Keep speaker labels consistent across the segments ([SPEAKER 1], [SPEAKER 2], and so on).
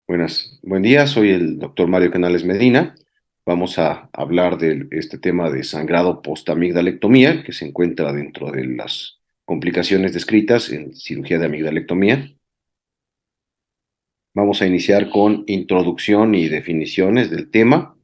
[SPEAKER 1] Buen día, soy el doctor Mario Canales Medina. Vamos a hablar de este tema de sangrado postamigdalectomía, que se encuentra dentro de las complicaciones descritas en cirugía de amigdalectomía. Vamos a iniciar con introducción y definiciones del tema.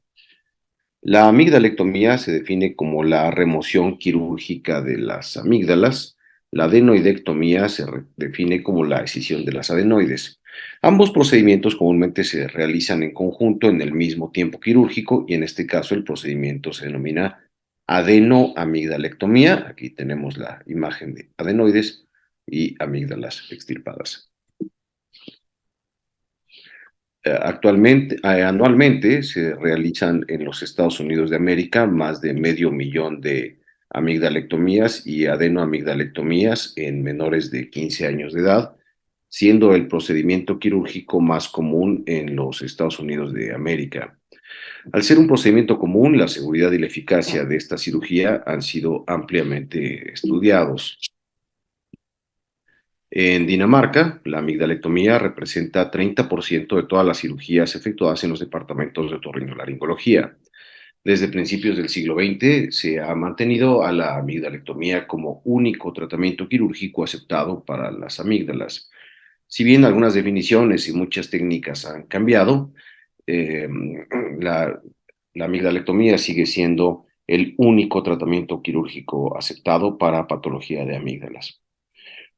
[SPEAKER 1] La amigdalectomía se define como la remoción quirúrgica de las amígdalas. La adenoidectomía se define como la escisión de las adenoides. Ambos procedimientos comúnmente se realizan en conjunto en el mismo tiempo quirúrgico y en este caso el procedimiento se denomina adenoamigdalectomía. Aquí tenemos la imagen de adenoides y amígdalas extirpadas. Anualmente se realizan en los Estados Unidos de América más de 500,000 de amigdalectomías y adenoamigdalectomías en menores de 15 años de edad, siendo el procedimiento quirúrgico más común en los Estados Unidos de América. Al ser un procedimiento común, la seguridad y la eficacia de esta cirugía han sido ampliamente estudiados. En Dinamarca, la amigdalectomía representa 30% de todas las cirugías efectuadas en los departamentos de otorrinolaringología. Desde principios del siglo XX se ha mantenido a la amigdalectomía como único tratamiento quirúrgico aceptado para las amígdalas. Si bien algunas definiciones y muchas técnicas han cambiado, eh, la, la amigdalectomía sigue siendo el único tratamiento quirúrgico aceptado para patología de amígdalas.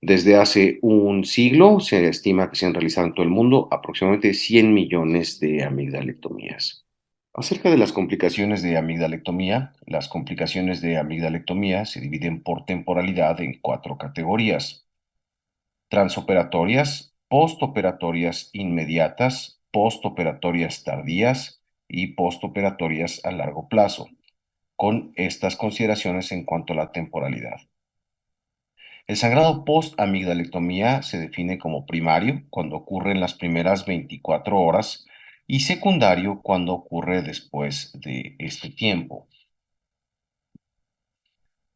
[SPEAKER 1] Desde hace un siglo se estima que se han realizado en todo el mundo aproximadamente 100 millones de amigdalectomías. Acerca de las complicaciones de amigdalectomía, las complicaciones de amigdalectomía se dividen por temporalidad en cuatro categorías: transoperatorias, postoperatorias inmediatas, postoperatorias tardías y postoperatorias a largo plazo, con estas consideraciones en cuanto a la temporalidad. El sangrado post-amigdalectomía se define como primario cuando ocurre en las primeras 24 horas y secundario cuando ocurre después de este tiempo.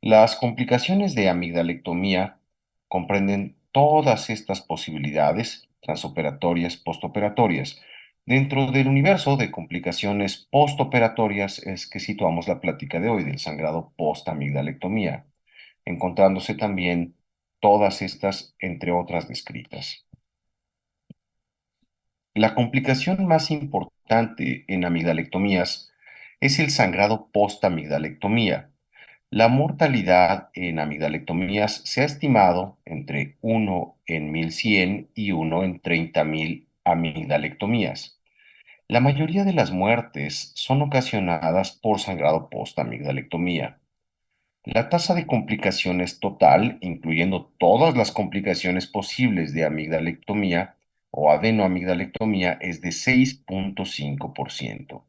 [SPEAKER 1] Las complicaciones de amigdalectomía comprenden todas estas posibilidades transoperatorias, postoperatorias. Dentro del universo de complicaciones postoperatorias es que situamos la plática de hoy del sangrado post-amigdalectomía, encontrándose también todas estas, entre otras descritas. La complicación más importante en amigdalectomías es el sangrado post-amigdalectomía. La mortalidad en amigdalectomías se ha estimado entre 1 en 1100 y 1 en 30,000 amigdalectomías. La mayoría de las muertes son ocasionadas por sangrado post-amigdalectomía. La tasa de complicaciones total, incluyendo todas las complicaciones posibles de amigdalectomía o adenoamigdalectomía, es de 6,5%.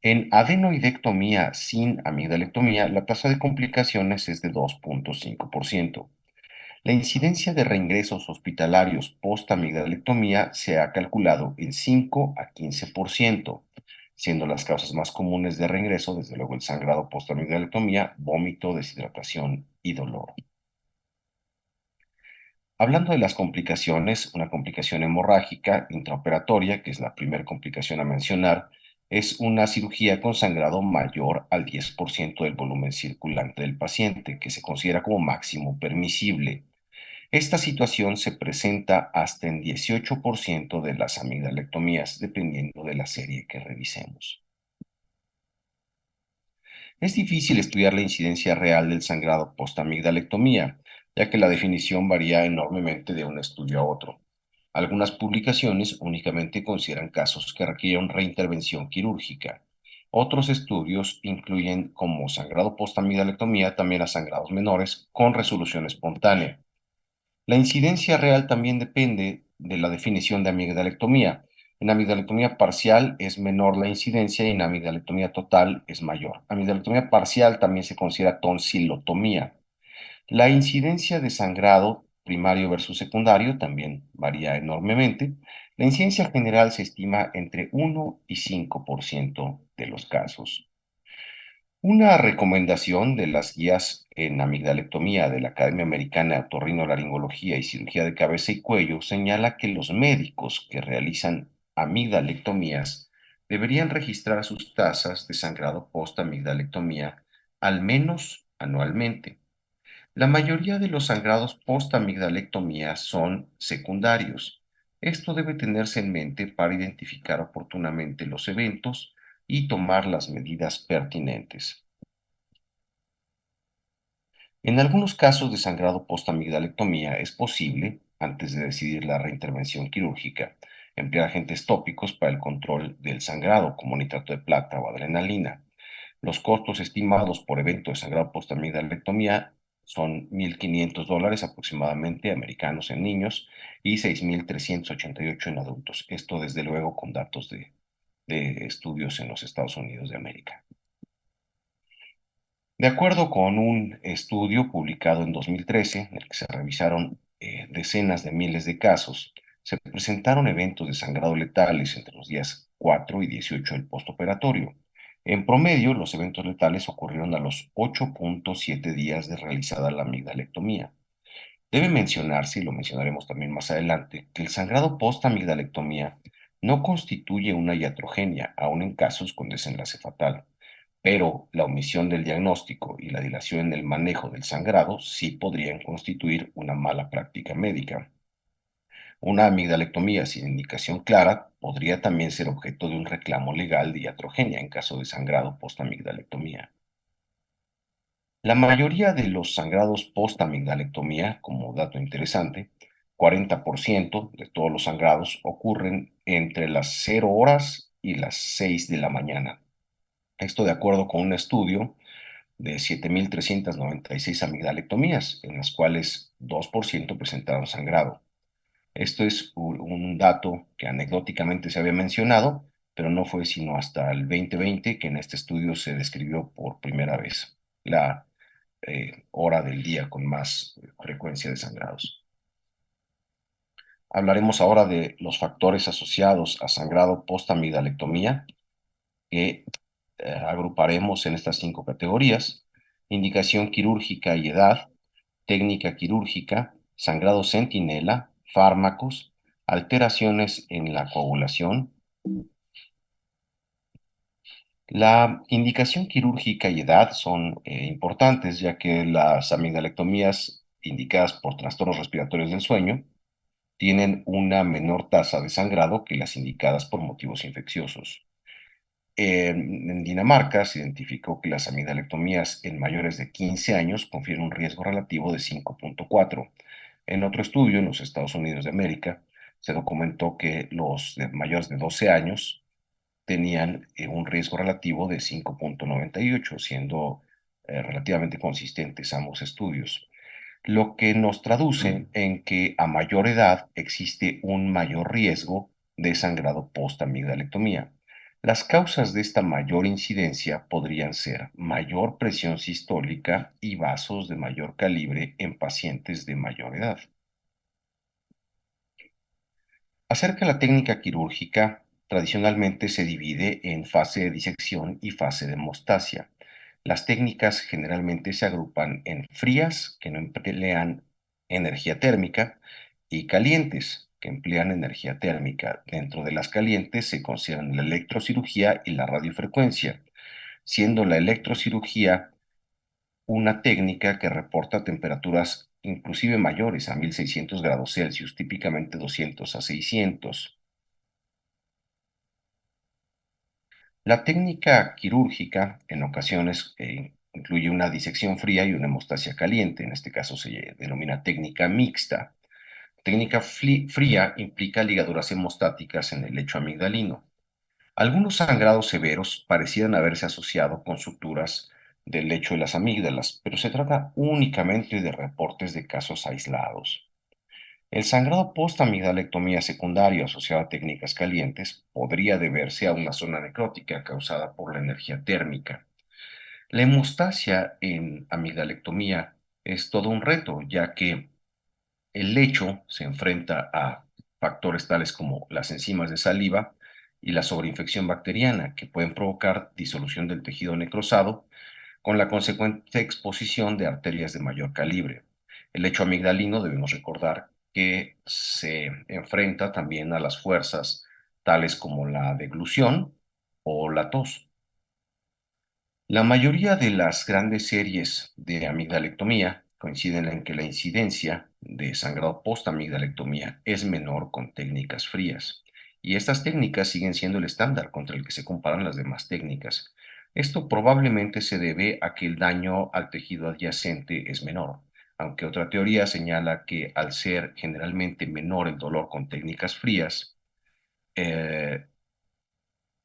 [SPEAKER 1] En adenoidectomía sin amigdalectomía, la tasa de complicaciones es de 2,5%. La incidencia de reingresos hospitalarios post-amigdalectomía se ha calculado en 5 a 15%, siendo las causas más comunes de reingreso, desde luego el sangrado post-amigdalectomía, vómito, deshidratación y dolor. Hablando de las complicaciones, una complicación hemorrágica intraoperatoria, que es la primera complicación a mencionar, es una cirugía con sangrado mayor al 10% del volumen circulante del paciente, que se considera como máximo permisible. Esta situación se presenta hasta en 18% de las amigdalectomías, dependiendo de la serie que revisemos. Es difícil estudiar la incidencia real del sangrado postamigdalectomía, ya que la definición varía enormemente de un estudio a otro. Algunas publicaciones únicamente consideran casos que requieren reintervención quirúrgica. Otros estudios incluyen como sangrado postamigdalectomía también a sangrados menores con resolución espontánea. La incidencia real también depende de la definición de amigdalectomía. En amigdalectomía parcial es menor la incidencia y en amigdalectomía total es mayor. Amigdalectomía parcial también se considera tonsilotomía. La incidencia de sangrado primario versus secundario también varía enormemente. La incidencia general se estima entre 1 y 5% de los casos. Una recomendación de las guías en amigdalectomía de la Academia Americana de Otorrinolaringología y Cirugía de Cabeza y Cuello señala que los médicos que realizan amigdalectomías deberían registrar sus tasas de sangrado post-amigdalectomía al menos anualmente. La mayoría de los sangrados post-amigdalectomía son secundarios. Esto debe tenerse en mente para identificar oportunamente los eventos y tomar las medidas pertinentes. En algunos casos de sangrado post-amigdalectomía es posible, antes de decidir la reintervención quirúrgica, emplear agentes tópicos para el control del sangrado, como nitrato de plata o adrenalina. Los costos estimados por evento de sangrado post-amigdalectomía son $1,500 aproximadamente americanos en niños y 6,388 en adultos. Esto desde luego con datos de estudios en los Estados Unidos de América. De acuerdo con un estudio publicado en 2013, en el que se revisaron decenas de miles de casos, se presentaron eventos de sangrado letales entre los días 4 y 18 del postoperatorio. En promedio, los eventos letales ocurrieron a los 8.7 días de realizada la amigdalectomía. Debe mencionarse, y lo mencionaremos también más adelante, que el sangrado post-amigdalectomía no constituye una iatrogenia, aun en casos con desenlace fatal, pero la omisión del diagnóstico y la dilación en el manejo del sangrado sí podrían constituir una mala práctica médica. Una amigdalectomía sin indicación clara podría también ser objeto de un reclamo legal de iatrogenia en caso de sangrado post-amigdalectomía. La mayoría de los sangrados post-amigdalectomía, como dato interesante, 40% de todos los sangrados ocurren entre las 0 horas y las 6 de la mañana. Esto de acuerdo con un estudio de 7,396 amigdalectomías, en las cuales 2% presentaron sangrado. Esto es un dato que anecdóticamente se había mencionado, pero no fue sino hasta el 2020 que en este estudio se describió por primera vez la hora del día con más frecuencia de sangrados. Hablaremos ahora de los factores asociados a sangrado post-amigdalectomía, que agruparemos en estas 5 categorías: indicación quirúrgica y edad, técnica quirúrgica, sangrado centinela, fármacos, alteraciones en la coagulación. La indicación quirúrgica y edad son importantes, ya que las amigdalectomías indicadas por trastornos respiratorios del sueño tienen una menor tasa de sangrado que las indicadas por motivos infecciosos. En Dinamarca se identificó que las amigdalectomías en mayores de 15 años confieren un riesgo relativo de 5.4. En otro estudio en los Estados Unidos de América se documentó que los de mayores de 12 años tenían un riesgo relativo de 5.98, siendo relativamente consistentes ambos estudios, lo que nos traduce en que a mayor edad existe un mayor riesgo de sangrado post-amigdalectomía. Las causas de esta mayor incidencia podrían ser mayor presión sistólica y vasos de mayor calibre en pacientes de mayor edad. Acerca de la técnica quirúrgica, tradicionalmente se divide en fase de disección y fase de hemostasia. Las técnicas generalmente se agrupan en frías, que no emplean energía térmica, y calientes, que emplean energía térmica. Dentro de las calientes se consideran la electrocirugía y la radiofrecuencia, siendo la electrocirugía una técnica que reporta temperaturas inclusive mayores a 1,600 grados Celsius, típicamente 200 a 600. La técnica quirúrgica en ocasiones incluye una disección fría y una hemostasia caliente. En este caso se denomina técnica mixta. Técnica fría implica ligaduras hemostáticas en el lecho amigdalino. Algunos sangrados severos parecieran haberse asociado con suturas del lecho de las amígdalas, pero se trata únicamente de reportes de casos aislados. El sangrado post-amigdalectomía secundario asociado a técnicas calientes podría deberse a una zona necrótica causada por la energía térmica. La hemostasia en amigdalectomía es todo un reto, ya que el lecho se enfrenta a factores tales como las enzimas de saliva y la sobreinfección bacteriana, que pueden provocar disolución del tejido necrosado con la consecuente exposición de arterias de mayor calibre. El lecho amigdalino, debemos recordar que se enfrenta también a las fuerzas tales como la deglución o la tos. La mayoría de las grandes series de amigdalectomía coinciden en que la incidencia de sangrado post-amigdalectomía es menor con técnicas frías, y estas técnicas siguen siendo el estándar contra el que se comparan las demás técnicas. Esto probablemente se debe a que el daño al tejido adyacente es menor, aunque otra teoría señala que al ser generalmente menor el dolor con técnicas frías, eh,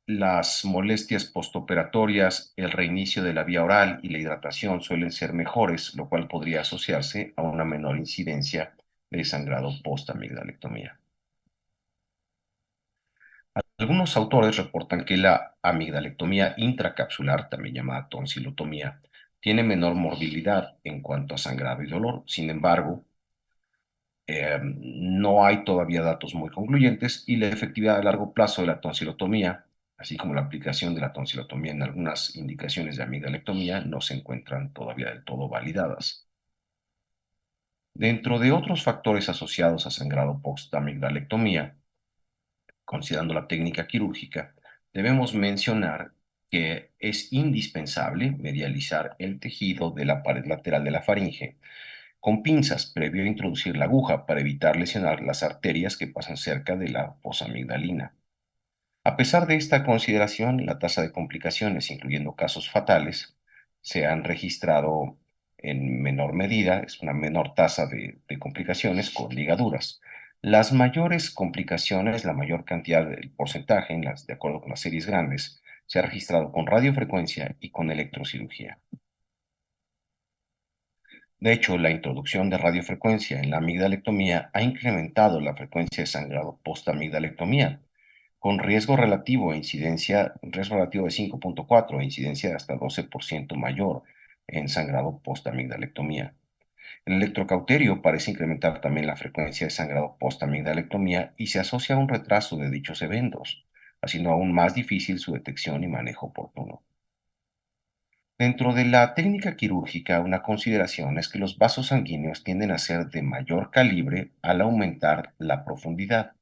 [SPEAKER 1] las molestias postoperatorias, el reinicio de la vía oral y la hidratación suelen ser mejores, lo cual podría asociarse a una menor incidencia de sangrado post-amigdalectomía. Algunos autores reportan que la amigdalectomía intracapsular, también llamada tonsilotomía, tiene menor morbilidad en cuanto a sangrado y dolor. Sin embargo, no hay todavía datos muy concluyentes y la efectividad a largo plazo de la tonsilotomía, así como la aplicación de la tonsilotomía en algunas indicaciones de amigdalectomía, no se encuentran todavía del todo validadas. Dentro de otros factores asociados a sangrado post-amigdalectomía, considerando la técnica quirúrgica, debemos mencionar que es indispensable medializar el tejido de la pared lateral de la faringe con pinzas previo a introducir la aguja para evitar lesionar las arterias que pasan cerca de la fosa amigdalina. A pesar de esta consideración, la tasa de complicaciones, incluyendo casos fatales, se han registrado en menor medida, es una menor tasa de complicaciones con ligaduras. Las mayores complicaciones, la mayor cantidad del porcentaje, de acuerdo con las series grandes, se ha registrado con radiofrecuencia y con electrocirugía. De hecho, la introducción de radiofrecuencia en la amigdalectomía ha incrementado la frecuencia de sangrado post-amigdalectomía, con riesgo relativo de 5.4 e incidencia de hasta 12% mayor en sangrado post-amigdalectomía. El electrocauterio parece incrementar también la frecuencia de sangrado post-amigdalectomía y se asocia a un retraso de dichos eventos, haciendo aún más difícil su detección y manejo oportuno. Dentro de la técnica quirúrgica, una consideración es que los vasos sanguíneos tienden a ser de mayor calibre al aumentar la profundidad.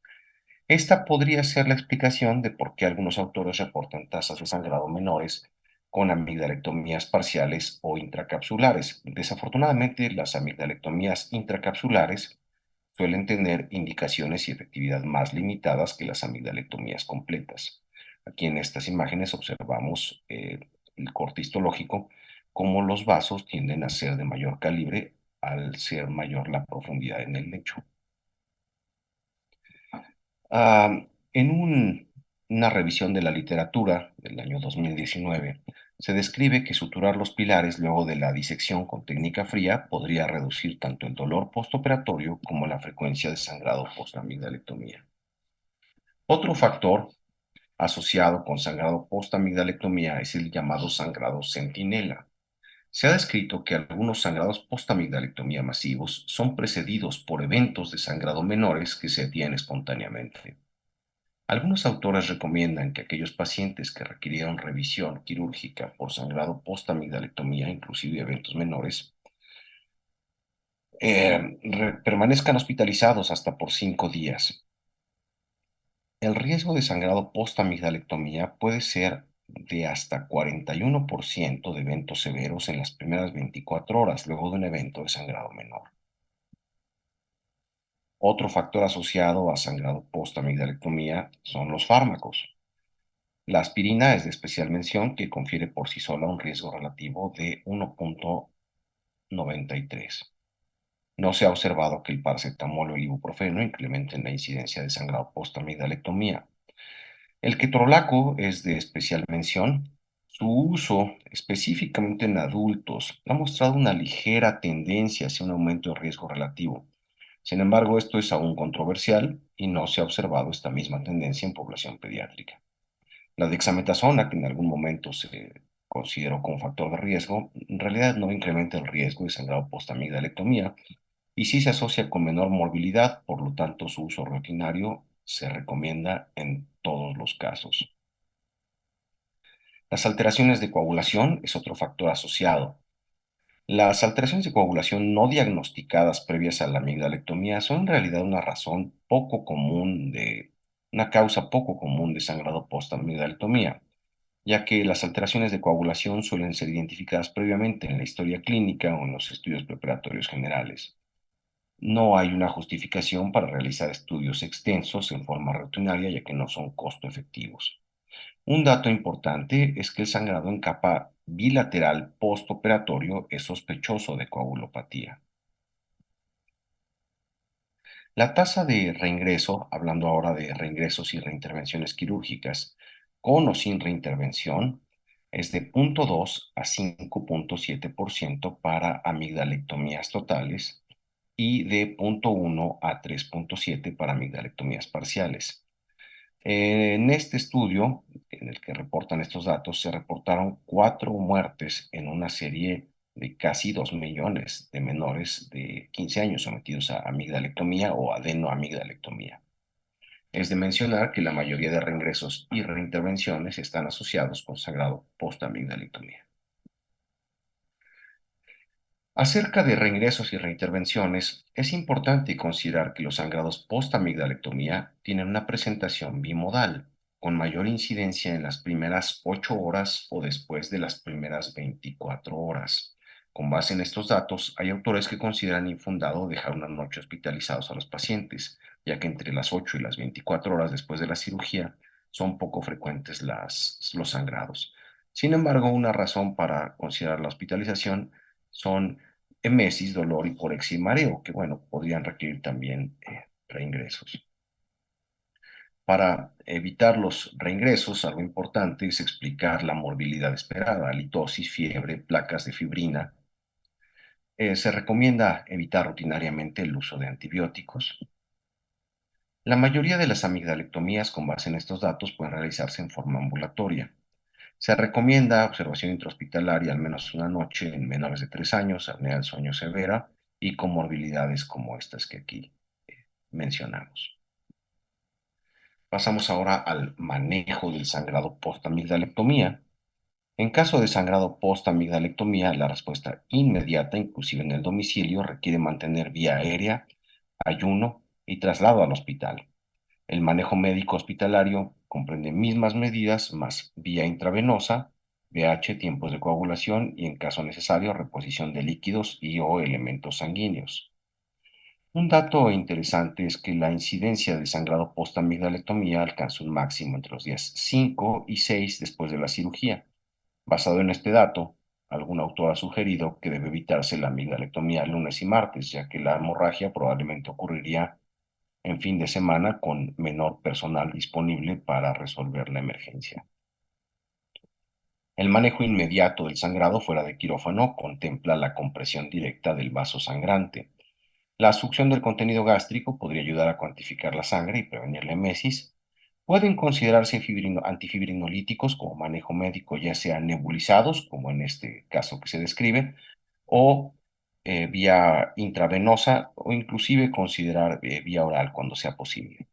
[SPEAKER 1] Esta podría ser la explicación de por qué algunos autores reportan tasas de sangrado menores con amigdalectomías parciales o intracapsulares. Desafortunadamente, las amigdalectomías intracapsulares suelen tener indicaciones y efectividad más limitadas que las amigdalectomías completas. Aquí en estas imágenes observamos el corte histológico, cómo los vasos tienden a ser de mayor calibre al ser mayor la profundidad en el lecho. En una revisión de la literatura del año 2019, se describe que suturar los pilares luego de la disección con técnica fría podría reducir tanto el dolor postoperatorio como la frecuencia de sangrado post-amigdalectomía. Otro factor asociado con sangrado post-amigdalectomía es el llamado sangrado centinela. Se ha descrito que algunos sangrados post-amigdalectomía masivos son precedidos por eventos de sangrado menores que se detienen espontáneamente. Algunos autores recomiendan que aquellos pacientes que requirieron revisión quirúrgica por sangrado post-amigdalectomía, inclusive eventos menores, permanezcan hospitalizados hasta por 5 días. El riesgo de sangrado post-amigdalectomía puede ser de hasta 41% de eventos severos en las primeras 24 horas luego de un evento de sangrado menor. Otro factor asociado a sangrado post-amigdalectomía son los fármacos. La aspirina es de especial mención, que confiere por sí sola un riesgo relativo de 1.93. No se ha observado que el paracetamol o el ibuprofeno incrementen la incidencia de sangrado post-amigdalectomía. El ketorolaco es de especial mención. Su uso, específicamente en adultos, ha mostrado una ligera tendencia hacia un aumento de riesgo relativo. Sin embargo, esto es aún controversial y no se ha observado esta misma tendencia en población pediátrica. La dexametasona, que en algún momento se consideró como factor de riesgo, en realidad no incrementa el riesgo de sangrado postamigdalectomía y sí se asocia con menor morbilidad, por lo tanto su uso rutinario se recomienda en todos los casos. Las alteraciones de coagulación es otro factor asociado. Las alteraciones de coagulación no diagnosticadas previas a la amigdalectomía son en realidad una razón poco común de una causa poco común de sangrado post-amidalectomía, ya que las alteraciones de coagulación suelen ser identificadas previamente en la historia clínica o en los estudios preparatorios generales. No hay una justificación para realizar estudios extensos en forma rutinaria, ya que no son costo efectivos. Un dato importante es que el sangrado en capa bilateral postoperatorio es sospechoso de coagulopatía. La tasa de reingreso, hablando ahora de reingresos y reintervenciones quirúrgicas, con o sin reintervención, es de 0,2 a 5,7% para amigdalectomías totales y de 0,1 a 3,7 para amigdalectomías parciales. En este estudio, en el que reportan estos datos, se reportaron 4 muertes en una serie de casi 2 millones de menores de 15 años sometidos a amigdalectomía o adenoamigdalectomía. Es de mencionar que la mayoría de reingresos y reintervenciones están asociados con sangrado postamigdalectomía. Acerca de reingresos y reintervenciones, es importante considerar que los sangrados post-amigdalectomía tienen una presentación bimodal, con mayor incidencia en las primeras 8 horas o después de las primeras 24 horas. Con base en estos datos, hay autores que consideran infundado dejar una noche hospitalizados a los pacientes, ya que entre las 8 y las 24 horas después de la cirugía son poco frecuentes los sangrados. Sin embargo, una razón para considerar la hospitalización son emesis, dolor, hiporexia y mareo, que bueno, podrían requerir también reingresos. Para evitar los reingresos, algo importante es explicar la morbilidad esperada, halitosis, fiebre, placas de fibrina. Se recomienda evitar rutinariamente el uso de antibióticos. La mayoría de las amigdalectomías con base en estos datos pueden realizarse en forma ambulatoria. Se recomienda observación intrahospitalaria al menos una noche en menores de 3 años, apnea del sueño severa y comorbilidades como estas que aquí mencionamos. Pasamos ahora al manejo del sangrado post-amigdalectomía. En caso de sangrado post-amigdalectomía, la respuesta inmediata, inclusive en el domicilio, requiere mantener vía aérea, ayuno y traslado al hospital. El manejo médico hospitalario comprende mismas medidas más vía intravenosa, pH, tiempos de coagulación y, en caso necesario, reposición de líquidos y o elementos sanguíneos. Un dato interesante es que la incidencia de sangrado post-amigdalectomía alcanza un máximo entre los días 5 y 6 después de la cirugía. Basado en este dato, algún autor ha sugerido que debe evitarse la amigdalectomía lunes y martes, ya que la hemorragia probablemente ocurriría en fin de semana con menor personal disponible para resolver la emergencia. El manejo inmediato del sangrado fuera de quirófano contempla la compresión directa del vaso sangrante. La succión del contenido gástrico podría ayudar a cuantificar la sangre y prevenir la emesis. Pueden considerarse antifibrinolíticos como manejo médico, ya sea nebulizados, como en este caso que se describe, o vía intravenosa, o inclusive considerar vía oral cuando sea posible.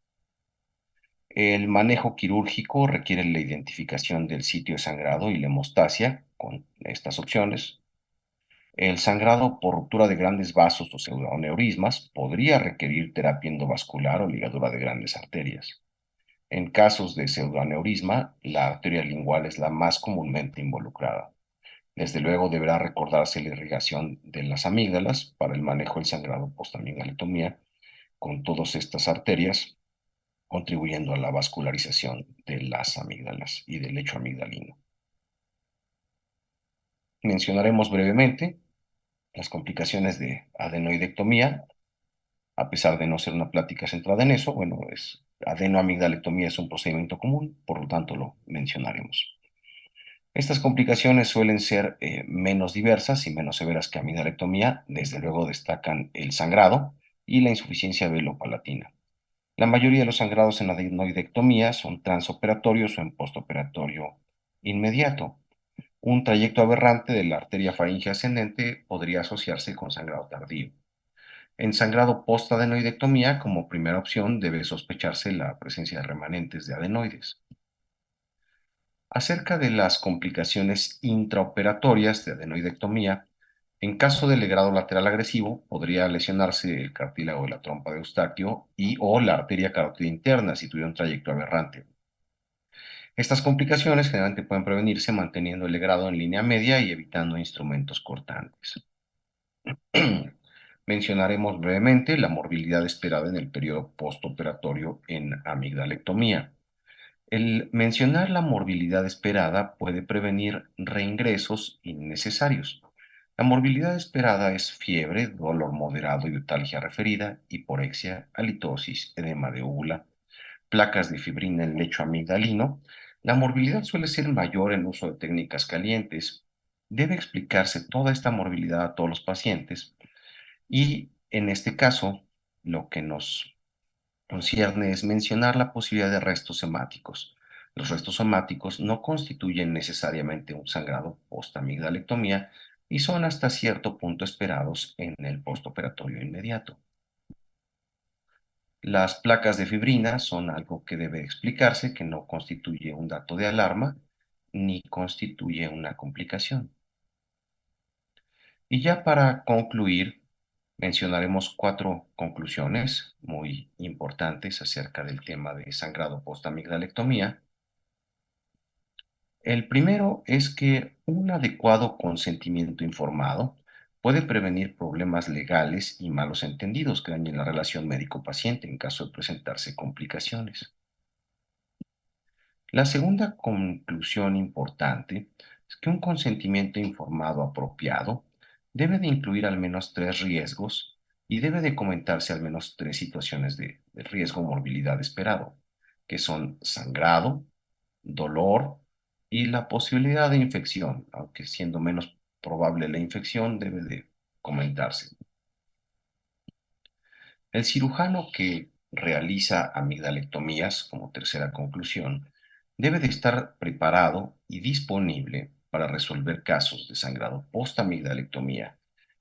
[SPEAKER 1] El manejo quirúrgico requiere la identificación del sitio de sangrado y la hemostasia con estas opciones. El sangrado por ruptura de grandes vasos o pseudoaneurismas podría requerir terapia endovascular o ligadura de grandes arterias. En casos de pseudoaneurisma, la arteria lingual es la más comúnmente involucrada. Desde luego deberá recordarse la irrigación de las amígdalas para el manejo del sangrado postamigdalectomía con todas estas arterias, contribuyendo a la vascularización de las amígdalas y del lecho amigdalino. Mencionaremos brevemente las complicaciones de adenoidectomía, a pesar de no ser una plática centrada en eso. Bueno, adenoamigdalectomía es un procedimiento común, por lo tanto lo mencionaremos. Estas complicaciones suelen ser menos diversas y menos severas que amigdalectomía. Desde luego destacan el sangrado y la insuficiencia velopalatina. La mayoría de los sangrados en adenoidectomía son transoperatorios o en postoperatorio inmediato. Un trayecto aberrante de la arteria faríngea ascendente podría asociarse con sangrado tardío. En sangrado postadenoidectomía, como primera opción, debe sospecharse la presencia de remanentes de adenoides. Acerca de las complicaciones intraoperatorias de adenoidectomía, En caso de legrado lateral agresivo, podría lesionarse el cartílago de la trompa de Eustaquio y o la arteria carótida interna si tuviera un trayecto aberrante. Estas complicaciones generalmente pueden prevenirse manteniendo el legrado en línea media y evitando instrumentos cortantes. Mencionaremos brevemente la morbilidad esperada en el periodo postoperatorio en amigdalectomía. El mencionar la morbilidad esperada puede prevenir reingresos innecesarios. La morbilidad esperada es fiebre, dolor moderado y otalgia referida, hiporexia, halitosis, edema de úvula, placas de fibrina en lecho amigdalino. La morbilidad suele ser mayor en uso de técnicas calientes. Debe explicarse toda esta morbilidad a todos los pacientes y en este caso lo que nos concierne es mencionar la posibilidad de restos hemáticos. Los restos hemáticos no constituyen necesariamente un sangrado postamigdalectomía y son hasta cierto punto esperados en el postoperatorio inmediato. Las placas de fibrina son algo que debe explicarse, que no constituye un dato de alarma ni constituye una complicación. Y ya para concluir, mencionaremos cuatro conclusiones muy importantes acerca del tema de sangrado postamigdalectomía. El primero es que un adecuado consentimiento informado puede prevenir problemas legales y malos entendidos que dañen la relación médico-paciente en caso de presentarse complicaciones. La segunda conclusión importante es que un consentimiento informado apropiado debe de incluir al menos tres riesgos y debe de comentarse al menos tres situaciones de riesgo o morbilidad esperado, que son sangrado, dolor y la posibilidad de infección, aunque siendo menos probable la infección debe de comentarse. El cirujano que realiza amigdalectomías, como tercera conclusión, debe de estar preparado y disponible para resolver casos de sangrado post-amigdalectomía,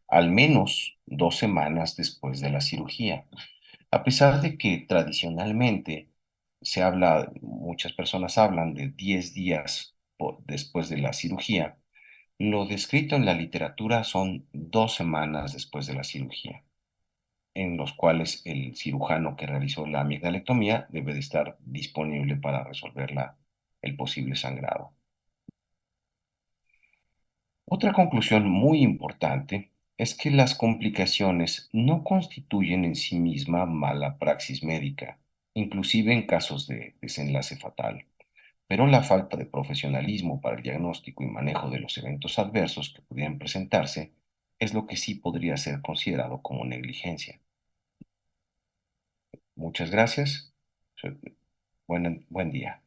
[SPEAKER 1] al menos 2 semanas después de la cirugía. A pesar de que tradicionalmente muchas personas hablan de 10 días después de la cirugía, lo descrito en la literatura son 2 semanas después de la cirugía en los cuales el cirujano que realizó la amigdalectomía debe de estar disponible para resolver el posible sangrado. Otra conclusión muy importante es que las complicaciones no constituyen en sí misma mala praxis médica, inclusive en casos de desenlace fatal, pero la falta de profesionalismo para el diagnóstico y manejo de los eventos adversos que pudieran presentarse es lo que sí podría ser considerado como negligencia. Muchas gracias. Buen día.